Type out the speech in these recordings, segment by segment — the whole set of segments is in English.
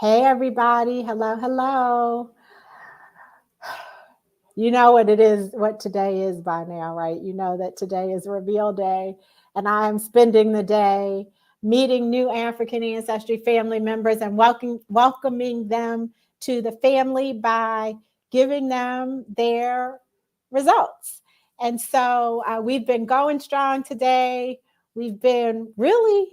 Hey, everybody. Hello, hello. You know what it is, what today is by now, right? You know that today is reveal day, and I am spending the day meeting new African ancestry family members and welcoming them to the family by giving them their results. And so we've been going strong today. We've been really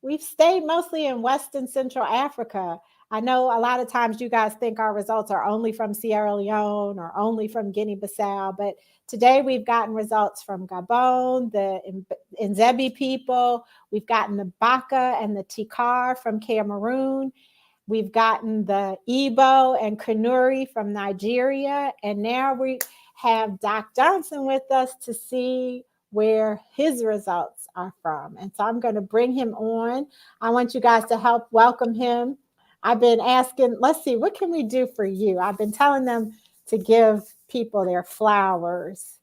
We've stayed mostly in West and Central Africa. I know a lot of times you guys think our results are only from Sierra Leone or only from Guinea-Bissau, but today we've gotten results from Gabon, the Nzebi people. We've gotten the Baka and the Tikar from Cameroon. We've gotten the Igbo and Kanuri from Nigeria. And now we have Doc Johnson with us to see where his results are from. And so I'm going to bring him on. I want you guys to help welcome him. I've been asking, let's see, what can we do for you? I've been telling them to give people their flowers.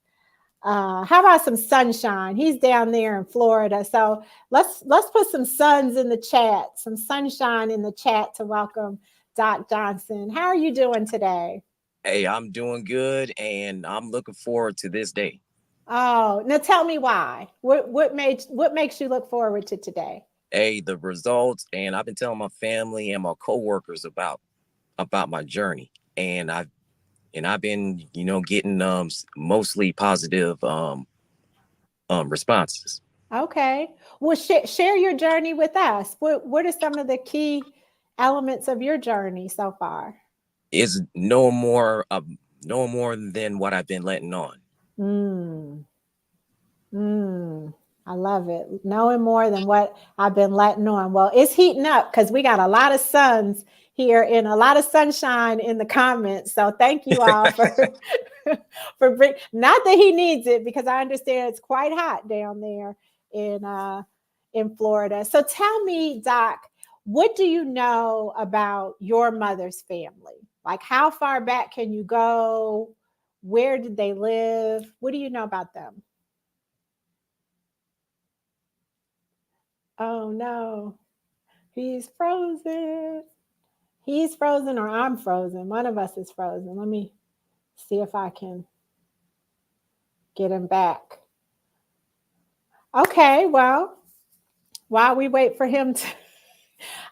How about some sunshine? He's down there in Florida. So let's put some suns in the chat, some sunshine in the chat to welcome Doc Johnson. How are you doing today? Hey, I'm doing good, and I'm looking forward to this day. Oh, now tell me why. What makes you look forward to today? Hey, the results, and I've been telling my family and my coworkers about my journey, and I've been getting mostly positive responses. Okay. Well, share your journey with us. What are some of the key elements of your journey so far? Is no more than what I've been letting on. Mm. Mm, I love it. Knowing more than what I've been letting on. Well, it's heating up because we got a lot of suns here and a lot of sunshine in the comments. So thank you all for not that he needs it because I understand it's quite hot down there in Florida. So tell me, Doc, what do you know about your mother's family? Like how far back can you go? Where did they live? What do you know about them? Oh no, he's frozen. He's frozen or I'm frozen. One of us is frozen. Let me see if I can get him back. Okay, well, while we wait for him to,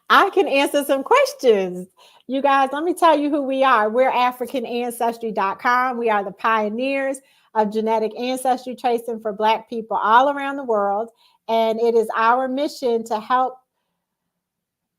I can answer some questions. You guys, let me tell you who we are. We're AfricanAncestry.com. We are the pioneers of genetic ancestry tracing for Black people all around the world. And it is our mission to help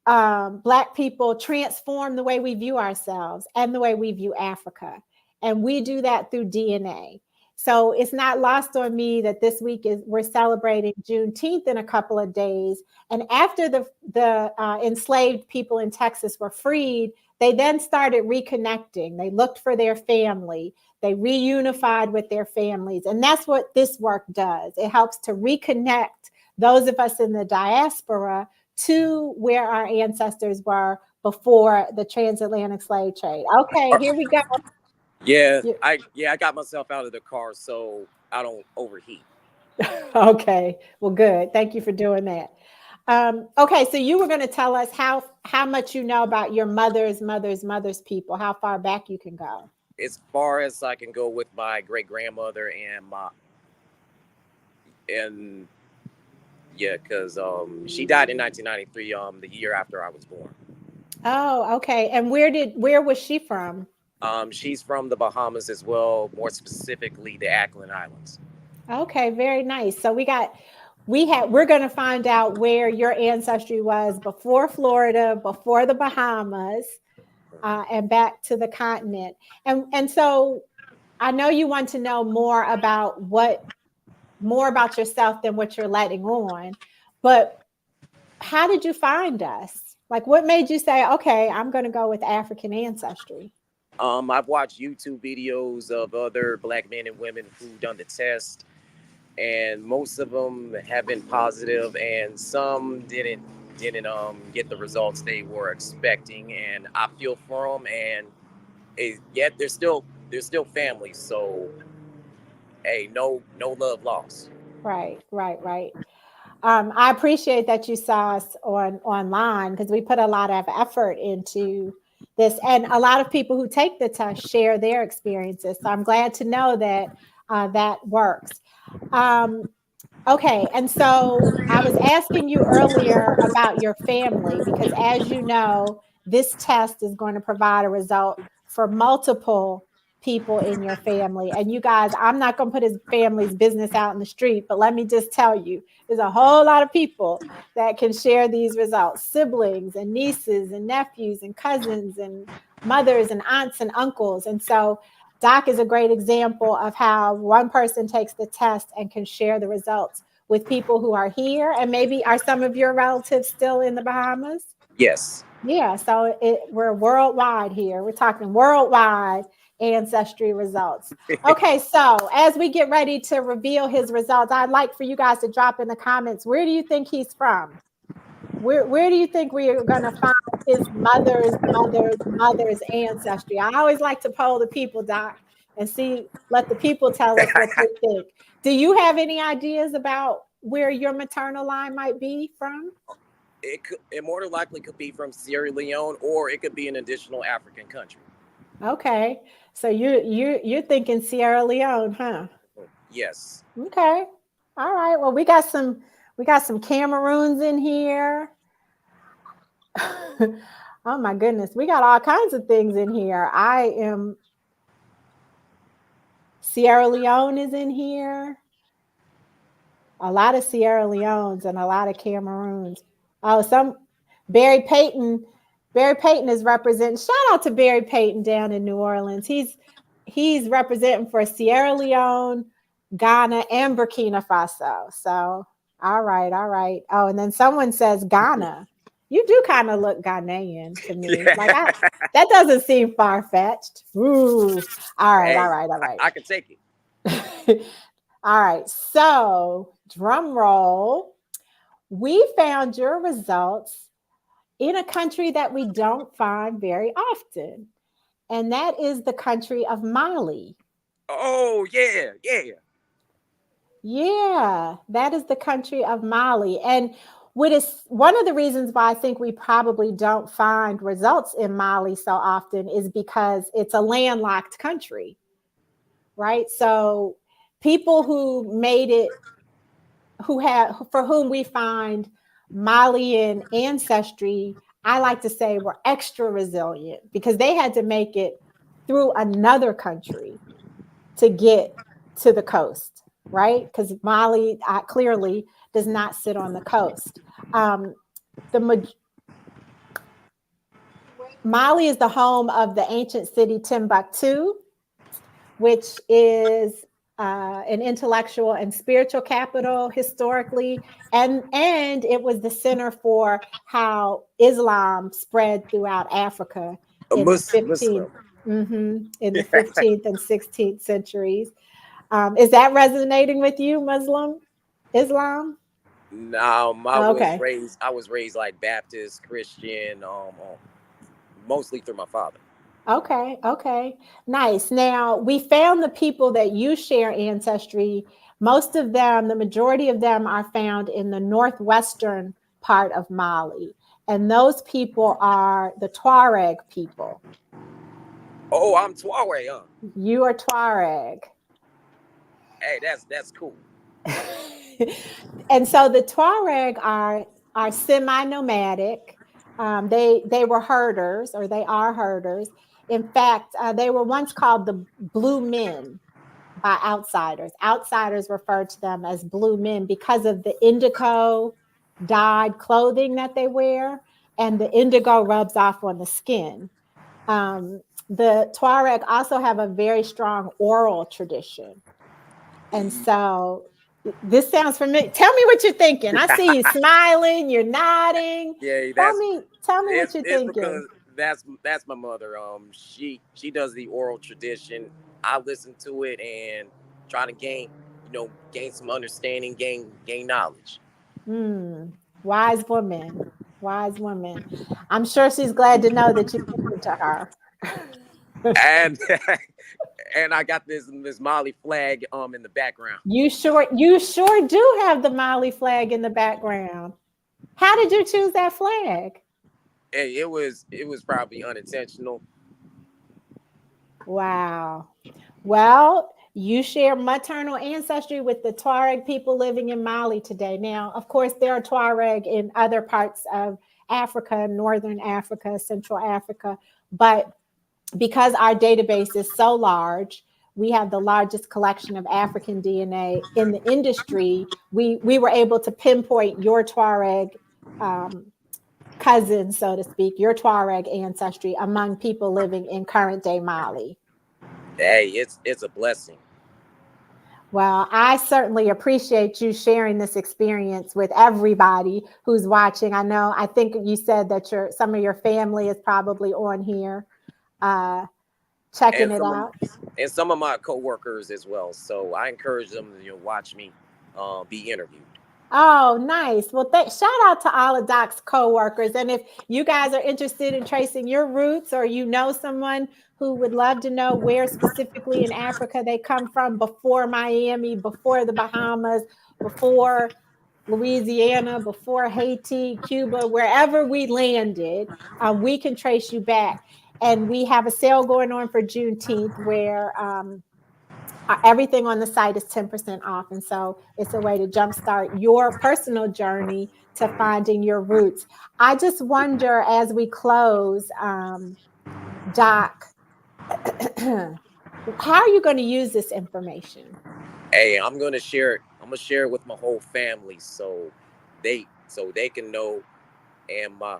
Black people transform the way we view ourselves and the way we view Africa. And we do that through DNA. So it's not lost on me that this week we're celebrating Juneteenth in a couple of days. And after the enslaved people in Texas were freed, they then started reconnecting. They looked for their family. They reunified with their families. And that's what this work does. It helps to reconnect those of us in the diaspora to where our ancestors were before the transatlantic slave trade. Okay, here we go. Yeah, I got myself out of the car so I don't overheat. Okay, well, good. Thank you for doing that. Okay, so you were going to tell us how much you know about your mother's people, how far back you can go. As far as I can go with my great grandmother and yeah, because she died in 1993, the year after I was born. Oh, okay. And where was she from? She's from the Bahamas as well, more specifically the Ackland Islands. Okay, very nice. So we're going to find out where your ancestry was before Florida, before the Bahamas, and back to the continent. And so I know you want to know more about yourself than what you're letting on, but how did you find us? Like, what made you say, okay, I'm going to go with African ancestry? I've watched YouTube videos of other Black men and women who've done the test, and most of them have been positive, and some didn't get the results they were expecting. And I feel for them, and yet they're still family. So hey, no love lost. Right, right, right. I appreciate that you saw us online because we put a lot of effort into this, and a lot of people who take the test share their experiences. So I'm glad to know that that works. Um, Okay. And so I was asking you earlier about your family because, as you know, this test is going to provide a result for multiple people in your family. And you guys, I'm not going to put his family's business out in the street, but let me just tell you, there's a whole lot of people that can share these results: siblings and nieces and nephews and cousins and mothers and aunts and uncles. And so Doc is a great example of how one person takes the test and can share the results with people who are here. And maybe are some of your relatives still in the Bahamas? Yes. Yeah, so we're worldwide here. We're talking worldwide ancestry results. Okay, so as we get ready to reveal his results, I'd like for you guys to drop in the comments, where do you think he's from? Where do you think we are going to find his mother's ancestry? I always like to poll the people, Doc, and let the people tell us what they think. Do you have any ideas about where your maternal line might be from? It more than likely could be from Sierra Leone, or it could be an additional African country. Okay, so you're thinking Sierra Leone, huh? Yes. Okay, all right. Well, we got some Cameroons in here. Oh my goodness, we got all kinds of things in here. Sierra Leone is in here. A lot of Sierra Leones and a lot of Cameroons. Oh, Barry Payton. Barry Payton is representing. Shout out to Barry Payton down in New Orleans. He's representing for Sierra Leone, Ghana, and Burkina Faso. So, all right, all right. Oh, and then someone says Ghana. You do kind of look Ghanaian to me. Yeah. That doesn't seem far fetched. Ooh. All right, Hey, all right, all right. I can take it. All right. So, drum roll. We found your results in a country that we don't find very often, and that is the country of Mali. Oh yeah, yeah. Yeah, that is the country of Mali. And what is one of the reasons why I think we probably don't find results in Mali so often is because it's a landlocked country, right? So people who made it, for whom we find Malian ancestry, I like to say were extra resilient because they had to make it through another country to get to the coast, right? Because Mali clearly does not sit on the coast. Um, the Mali is the home of the ancient city Timbuktu, which is an intellectual and spiritual capital historically, and it was the center for how Islam spread throughout Africa A in the Muslim. 15th, in the 15th and 16th centuries. Is that resonating with you, Islam? No, Okay. I was raised like Baptist, Christian, mostly through my father. Okay, okay, nice. Now we found the people that you share ancestry. Most of them, the majority of them, are found in the northwestern part of Mali, and those people are the Tuareg people. Oh, I'm Tuareg, huh? You are Tuareg. Hey, that's cool. And so the Tuareg are semi-nomadic. They were herders, or they are herders. In fact, they were once called the Blue Men by outsiders. Outsiders referred to them as Blue Men because of the indigo dyed clothing that they wear, and the indigo rubs off on the skin. The Tuareg also have a very strong oral tradition. And so this sounds familiar. Tell me what you're thinking. I see you smiling, you're nodding. Yeah, Tell me what you're it's thinking. because that's my mother. She does the oral tradition. I listen to it and try to gain some understanding, gain knowledge. Hmm. Wise woman. Wise woman. I'm sure she's glad to know that you listened to her. And And I got this Mali flag in the background. You sure do have the Mali flag in the background. How did you choose that flag? And it was probably unintentional. Wow. Well, you share maternal ancestry with the Tuareg people living in Mali today. Now, of course, there are Tuareg in other parts of Africa, Northern Africa, Central Africa, but because our database is so large, we have the largest collection of African DNA in the industry. We were able to pinpoint your Tuareg cousin, so to speak, your Tuareg ancestry among people living in current day Mali. Hey, it's a blessing. Well, I certainly appreciate you sharing this experience with everybody who's watching. I think you said that some of your family is probably on here checking And it some of out. some of my coworkers as well. So I encourage them to watch me be interviewed. Oh, nice. Well, shout out to all of Doc's coworkers. And if you guys are interested in tracing your roots, or you know someone who would love to know where specifically in Africa they come from, before Miami, before the Bahamas, before Louisiana, before Haiti, Cuba, wherever we landed, we can trace you back. And we have a sale going on for Juneteenth where everything on the site is 10% off. And so it's a way to jumpstart your personal journey to finding your roots. I just wonder, as we close, Doc, how are you going to use this information? Hey, I'm gonna share it. I'm gonna share it with my whole family, they can know, and my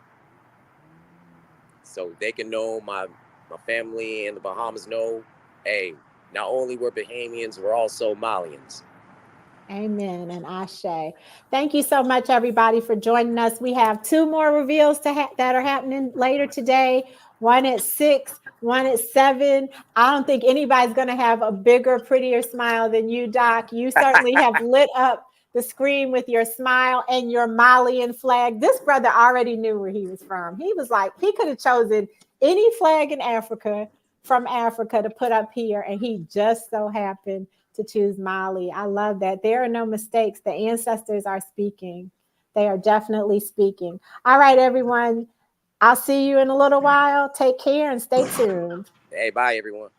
family in the Bahamas know. Hey, not only we're Bahamians, we're also Malians. Amen and Ashe. Thank you so much, everybody, for joining us. We have two more reveals that are happening later today. One at 6, one at 7. I don't think anybody's going to have a bigger, prettier smile than you, Doc. You certainly have lit up the screen with your smile and your Malian flag. This brother already knew where he was from. He was like, he could have chosen any flag in Africa, from Africa, to put up here, and he just so happened to choose Mali. I love that. There are no mistakes. The ancestors are speaking. They are definitely speaking. All right, everyone. I'll see you in a little while. Take care and stay tuned. Hey, bye everyone.